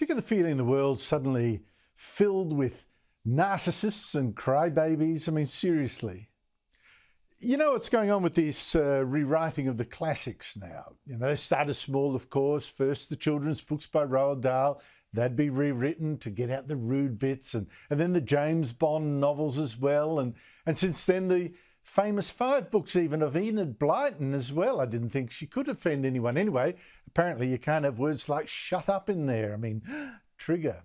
Do you get the feeling the world's suddenly filled with narcissists and crybabies? I mean, seriously. You know what's going on with this rewriting of the classics now? You know, they started small, of course. First, the children's books by Roald Dahl. They'd be rewritten to get out the rude bits. And then the James Bond novels as well. And since then, the famous 5 books even of Enid Blyton as well. I didn't think she could offend anyone. Anyway, apparently you can't have words like shut up in there. I mean, trigger.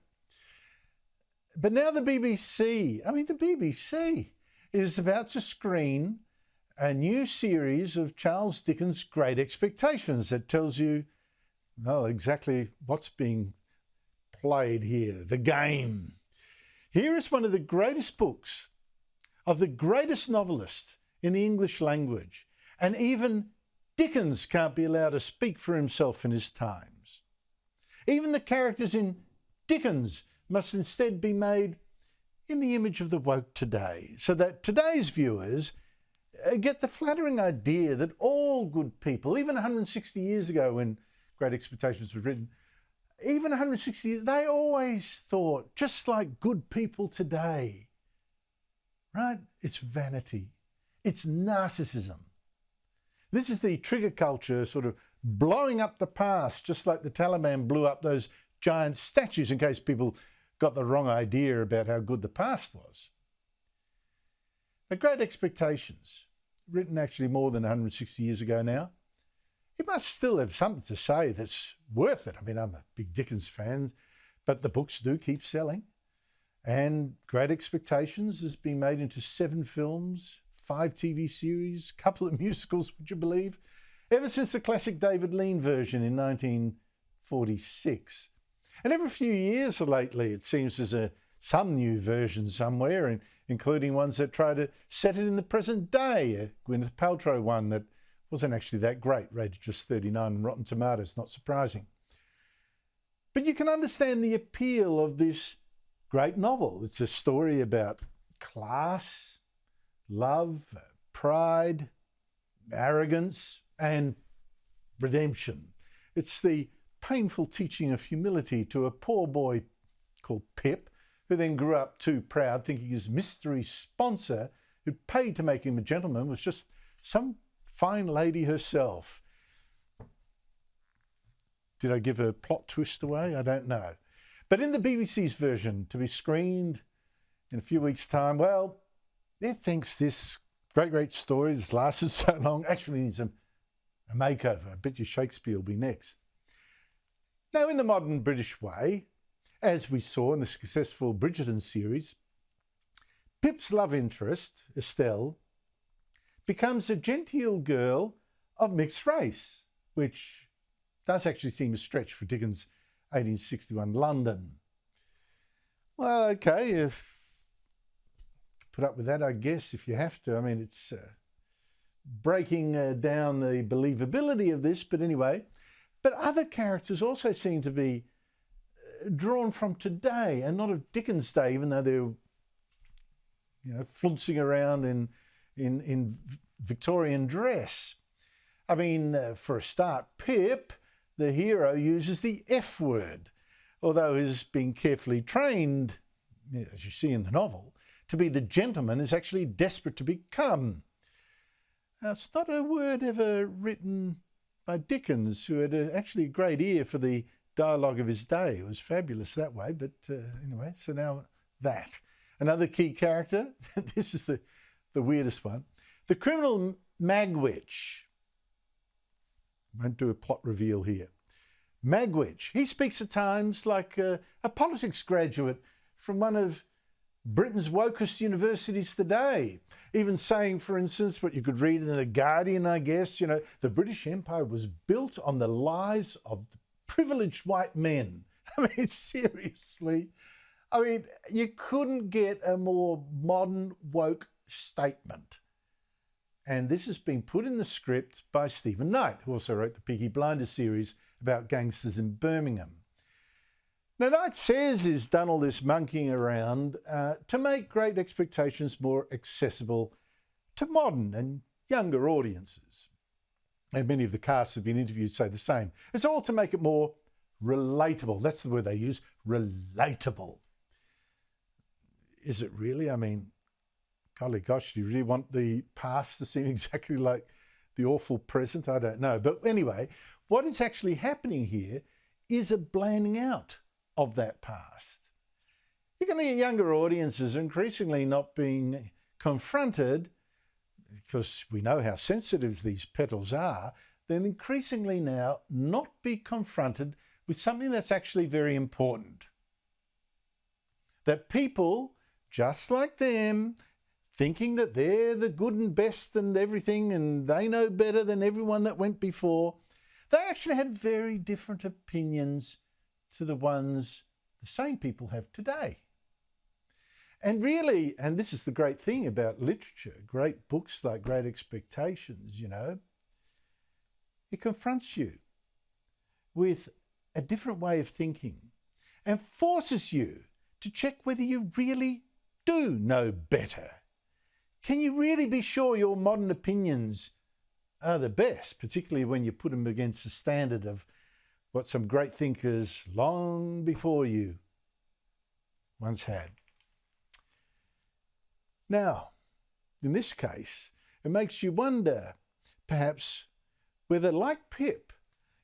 But now the BBC is about to screen a new series of Charles Dickens' Great Expectations that tells you, well, exactly what's being played here, the game. Here is one of the greatest books of the greatest novelist in the English language, and even Dickens can't be allowed to speak for himself in his times. Even the characters in Dickens must instead be made in the image of the woke today, so that today's viewers get the flattering idea that all good people, even 160 years ago when Great Expectations was written, even 160 years, they always thought just like good people today, right? It's vanity. It's narcissism. This is the trigger culture sort of blowing up the past, just like the Taliban blew up those giant statues, in case people got the wrong idea about how good the past was. The Great Expectations, written actually more than 160 years ago now, it must still have something to say that's worth it. I mean, I'm a big Dickens fan, but the books do keep selling. And Great Expectations has been made into 7 films, 5 TV series, a couple of musicals, would you believe? Ever since the classic David Lean version in 1946. And every few years lately, it seems there's some new version somewhere, including ones that try to set it in the present day. A Gwyneth Paltrow one that wasn't actually that great, rated just 39 on Rotten Tomatoes, not surprising. But you can understand the appeal of this great novel. It's a story about class, love, pride, arrogance, and redemption. It's the painful teaching of humility to a poor boy called Pip, who then grew up too proud, thinking his mystery sponsor, who'd paid to make him a gentleman, was just some fine lady herself. Did I give a plot twist away? I don't know. But in the BBC's version, to be screened in a few weeks' time, well, it thinks this great story that's lasted so long actually needs a makeover. I bet you Shakespeare will be next. Now, in the modern British way, as we saw in the successful Bridgerton series, Pip's love interest, Estelle, becomes a genteel girl of mixed race, which does actually seem a stretch for Dickens' 1861 London. Well, okay, if put up with that, I guess, if you have to. I mean, it's breaking down the believability of this, but anyway. But other characters also seem to be drawn from today and not of Dickens' day, even though they're, flouncing around in Victorian dress. I mean, for a start, Pip, the hero, uses the F word, although he's being carefully trained, as you see in the novel, to be the gentleman is actually desperate to become. Now, it's not a word ever written by Dickens, who had actually a great ear for the dialogue of his day. It was fabulous that way, but anyway, so now that. Another key character, this is the weirdest one, the criminal Magwitch. Won't do a plot reveal here. Magwitch, he speaks at times like a politics graduate from one of Britain's wokest universities today, even saying, for instance, what you could read in The Guardian, I guess, the British Empire was built on the lies of privileged white men. I mean, seriously. I mean, you couldn't get a more modern woke statement. And this has been put in the script by Stephen Knight, who also wrote the Peaky Blinders series about gangsters in Birmingham. Now, Knight says he's done all this monkeying around to make Great Expectations more accessible to modern and younger audiences. And many of the casts have been interviewed say the same. It's all to make it more relatable. That's the word they use, relatable. Is it really? I mean, golly gosh, do you really want the past to seem exactly like the awful present? I don't know. But anyway, what is actually happening here is a blending out of that past. You're going to get younger audiences increasingly not being confronted, because we know how sensitive these petals are, then increasingly now not be confronted with something that's actually very important. That people, just like them, thinking that they're the good and best and everything, and they know better than everyone that went before, they actually had very different opinions to the ones the same people have today. And really, and this is the great thing about literature, great books like Great Expectations, you know, it confronts you with a different way of thinking and forces you to check whether you really do know better. Can you really be sure your modern opinions are the best, particularly when you put them against the standard of what some great thinkers long before you once had? Now, in this case, it makes you wonder, perhaps, whether, like Pip,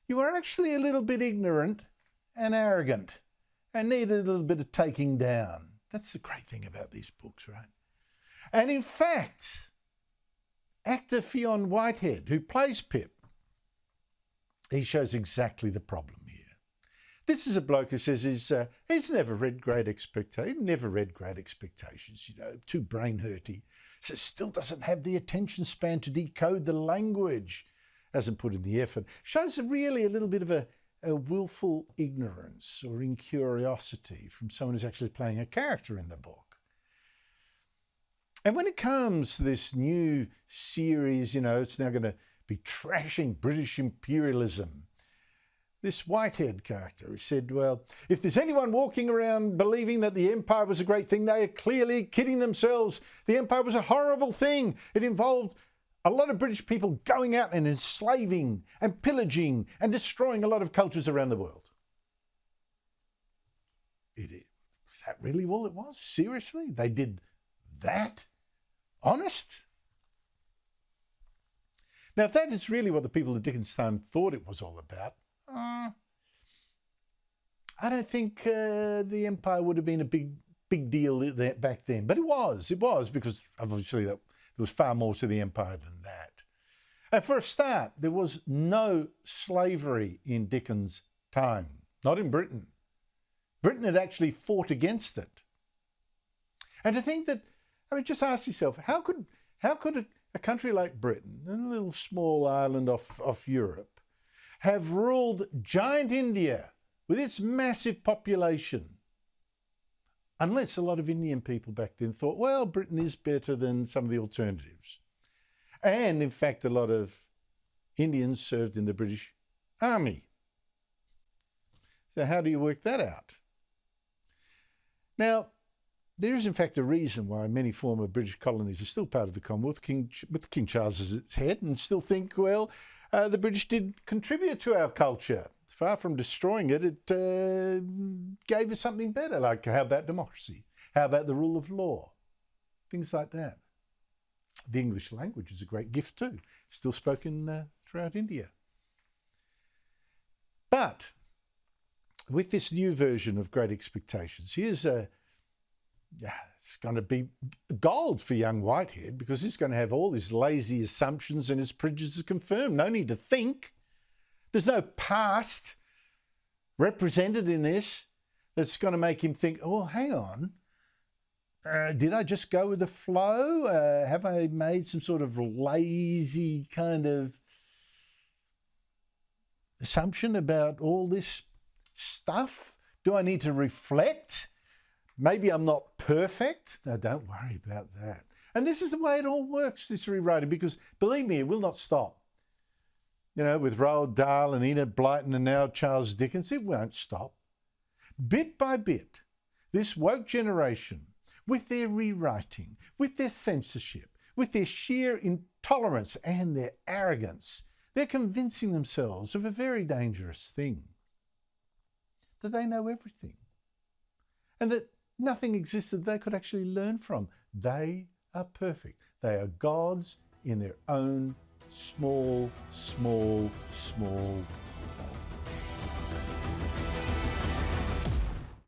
you are actually a little bit ignorant and arrogant and need a little bit of taking down. That's the great thing about these books, right? And in fact, actor Fionn Whitehead, who plays Pip, he shows exactly the problem here. This is a bloke who says he's never read Great Expectations, you know, too brain-hurty. Says still doesn't have the attention span to decode the language. Hasn't put in the effort. Shows really a little bit of a willful ignorance or incuriosity from someone who's actually playing a character in the book. And when it comes to this new series, you know, it's now going to be trashing British imperialism. This Whitehead character, he said, well, if there's anyone walking around believing that the empire was a great thing, they are clearly kidding themselves. The empire was a horrible thing. It involved a lot of British people going out and enslaving and pillaging and destroying a lot of cultures around the world. Is that really all it was? Seriously? They did that? Honest? Now, if that is really what the people of Dickens' time thought it was all about, I don't think the empire would have been a big deal back then. But it was because obviously there was far more to the empire than that. And for a start, there was no slavery in Dickens' time, not in Britain. Britain had actually fought against it. And to think that, I mean, just ask yourself, how could a country like Britain, a little small island off Europe, have ruled giant India with its massive population? Unless a lot of Indian people back then thought, well, Britain is better than some of the alternatives. And in fact, a lot of Indians served in the British Army. So how do you work that out? Now, there is in fact a reason why many former British colonies are still part of the Commonwealth, with King Charles as its head, and still think, well, the British did contribute to our culture. Far from destroying it, it gave us something better, like how about democracy? How about the rule of law? Things like that. The English language is a great gift too, still spoken throughout India. But with this new version of Great Expectations, here's it's going to be gold for young Whitehead, because he's going to have all his lazy assumptions and his prejudices confirmed. No need to think. There's no past represented in this that's going to make him think, oh, hang on, did I just go with the flow? Have I made some sort of lazy kind of assumption about all this stuff? Do I need to reflect? Maybe I'm not perfect. No, don't worry about that. And this is the way it all works, this rewriting, because believe me, it will not stop. You know, with Roald Dahl and Enid Blyton and now Charles Dickens, it won't stop. Bit by bit, this woke generation, with their rewriting, with their censorship, with their sheer intolerance and their arrogance, they're convincing themselves of a very dangerous thing. that they know everything and that nothing exists that they could actually learn from. They are perfect. They are gods in their own small, small, small